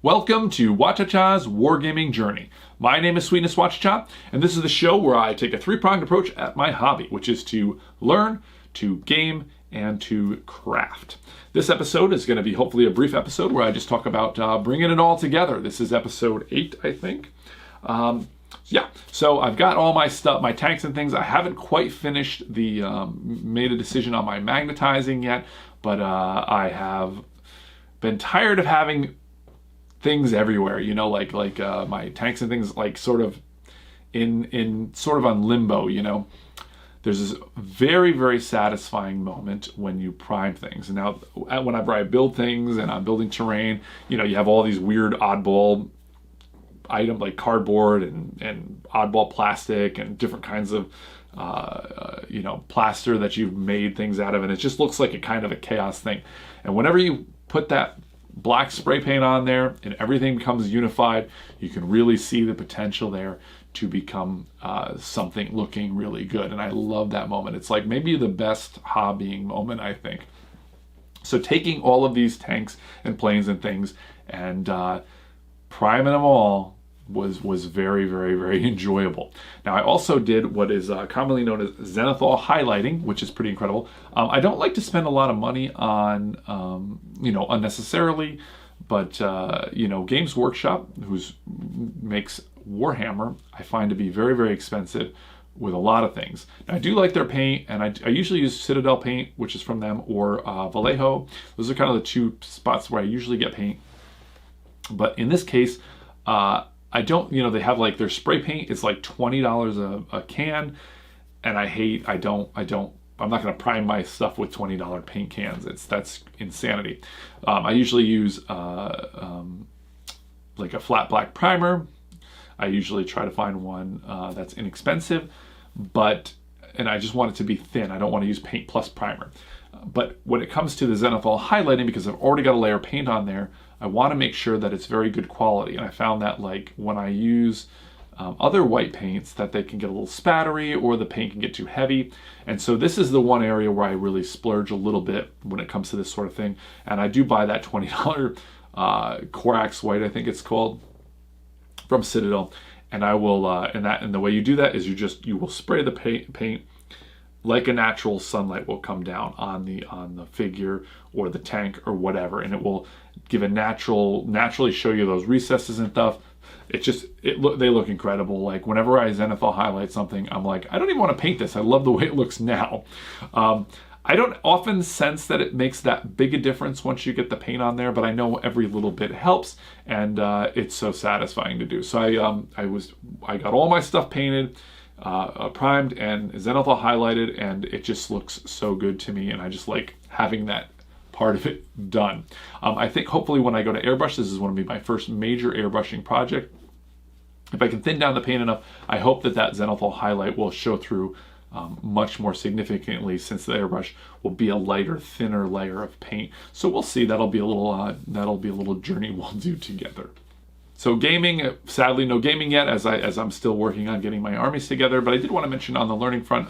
Welcome to WHACHACHA'S Wargaming Journey. My name is Sweetness WHACHACHA, and this is the show where I take a three-pronged approach at my hobby, which is to learn, to game, and to craft. This episode is going to be hopefully a brief episode where I just talk about bringing it all together. This is episode 8, I think. So I've got all my stuff, my tanks and things. I haven't quite finished made a decision on my magnetizing yet, but I have been tired of having things everywhere, you know, like my tanks and things, like sort of on limbo, you know. There's this very, very satisfying moment when you prime things. And now whenever I build things and I'm building terrain, you know, you have all these weird oddball items like cardboard and oddball plastic and different kinds of plaster that you've made things out of, and it just looks like a kind of a chaos thing. And whenever you put that black spray paint on there and everything becomes unified, you can really see the potential there to become something looking really good. And I love that moment. It's like maybe the best hobbying moment, I think. So taking all of these tanks and planes and things and priming them all was very, very, very enjoyable. Now, I also did what is commonly known as zenithal highlighting, which is pretty incredible. I don't like to spend a lot of money on, unnecessarily, but, Games Workshop, makes Warhammer, I find to be very, very expensive with a lot of things. Now, I do like their paint, and I usually use Citadel paint, which is from them, or Vallejo. Those are kind of the two spots where I usually get paint. But in this case, I don't, they have like their spray paint. It's like $20 a can. And I'm not going to prime my stuff with $20 paint cans. That's insanity. I usually use like a flat black primer. I usually try to find one that's inexpensive, and I just want it to be thin. I don't want to use paint plus primer. But when it comes to the zenithal highlighting, because I've already got a layer of paint on there, I want to make sure that it's very good quality. And I found that like when I use other white paints, that they can get a little spattery or the paint can get too heavy. And so this is the one area where I really splurge a little bit when it comes to this sort of thing. And I do buy that $20 Corax white, I think it's called, from Citadel. And I will, and the way you do that is you will spray the paint like a natural sunlight will come down on the figure or the tank or whatever, and it will give a naturally show you those recesses and stuff. They look incredible. Like whenever I zenithal highlight something, I'm like, I don't even want to paint this. I love the way it looks now. I don't often sense that it makes that big a difference once you get the paint on there, but I know every little bit helps, and it's so satisfying to do. So I got all my stuff painted, primed and zenithal highlighted, and it just looks so good to me, and I just like having that part of it done. I think hopefully when I go to airbrush, this is going to be my first major airbrushing project. If I can thin down the paint enough, I hope that zenithal highlight will show through much more significantly, since the airbrush will be a lighter, thinner layer of paint. So we'll see. That'll be a little journey we'll do together. So gaming, sadly no gaming yet, as I'm still working on getting my armies together. But I did want to mention on the learning front,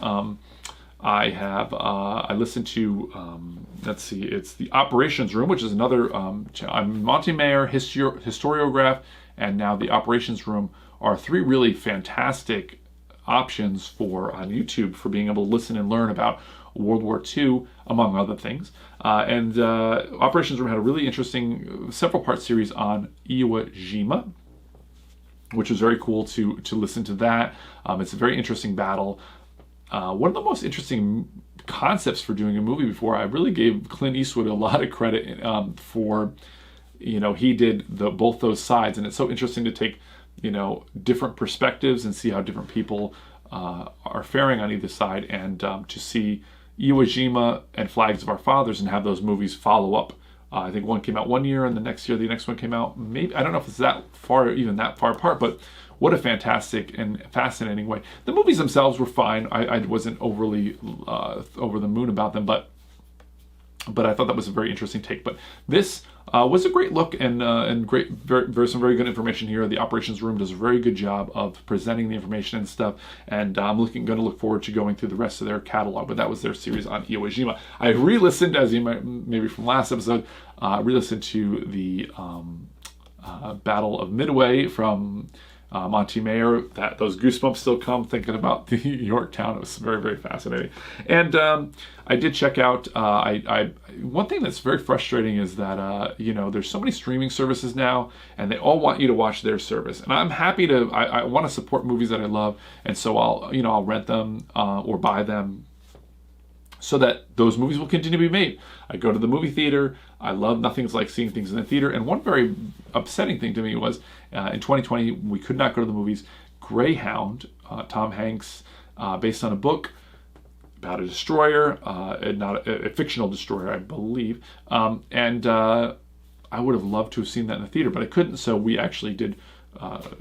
I listened to it's the Operations Room, which is another I'm Monty Mayer, historiograph, and now the Operations Room are three really fantastic options on YouTube for being able to listen and learn about World War II, among other things. And Operations Room had a really interesting several-part series on Iwo Jima, which was very cool to listen to that. It's a very interesting battle. One of the most interesting concepts for doing a movie before. I really gave Clint Eastwood a lot of credit for, he did both those sides, and it's so interesting to take, different perspectives and see how different people are faring on either side, and to see Iwo Jima and Flags of Our Fathers and have those movies follow up. I think one came out one year, and the next year the next one came out. Maybe, I don't know if it's that far apart, but what a fantastic and fascinating way. The movies themselves were fine. I wasn't overly over the moon about them, but I thought that was a very interesting take. But this was a great look, and great, some very good information here. The Operations Room does a very good job of presenting the information and stuff, and I'm going to look forward to going through the rest of their catalog. But that was their series on Iwo Jima. I re-listened, as you might maybe from last episode, re-listened to the Battle of Midway from Monty Mayer. Those goosebumps still come thinking about the Yorktown. It was very, very fascinating. And I did check out. One thing that's very frustrating is that there's so many streaming services now, and they all want you to watch their service. And I'm happy to. I want to support movies that I love, and so I'll rent them or buy them, so that those movies will continue to be made. I go to the movie theater. I love nothing's like seeing things in the theater. And one very upsetting thing to me was in 2020, we could not go to the movies. Greyhound, Tom Hanks, based on a book about a destroyer, not a fictional destroyer, I believe. And I would have loved to have seen that in the theater, but I couldn't. So we actually did.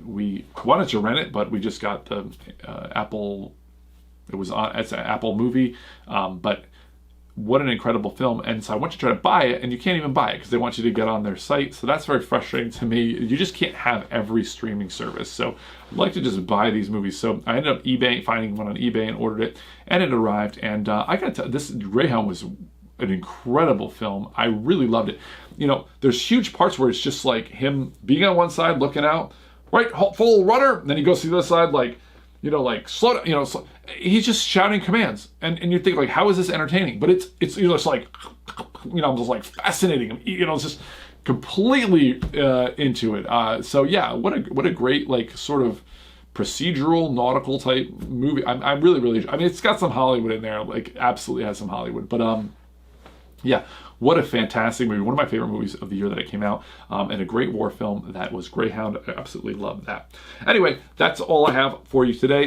We wanted to rent it, but we just got the Apple. It's an Apple movie, but what an incredible film. And so I went to try to buy it, and you can't even buy it because they want you to get on their site. So that's very frustrating to me. You just can't have every streaming service. So I'd like to just buy these movies. So I ended up finding one on eBay and ordered it, and it arrived. And I got to tell you, this Greyhound was an incredible film. I really loved it. There's huge parts where it's just like him being on one side, looking out, right, full rudder, and then he goes to the other side, like slow down, he's just shouting commands, and you think, like, how is this entertaining? But it's just like, just like fascinating. It's just completely into it. So yeah, what a great, like, sort of procedural nautical type movie. I'm really, it's got some Hollywood in there, like, absolutely has some Hollywood, but yeah, what a fantastic movie. One of my favorite movies of the year that it came out, and a great war film that was Greyhound. I absolutely loved that. Anyway, that's all I have for you today.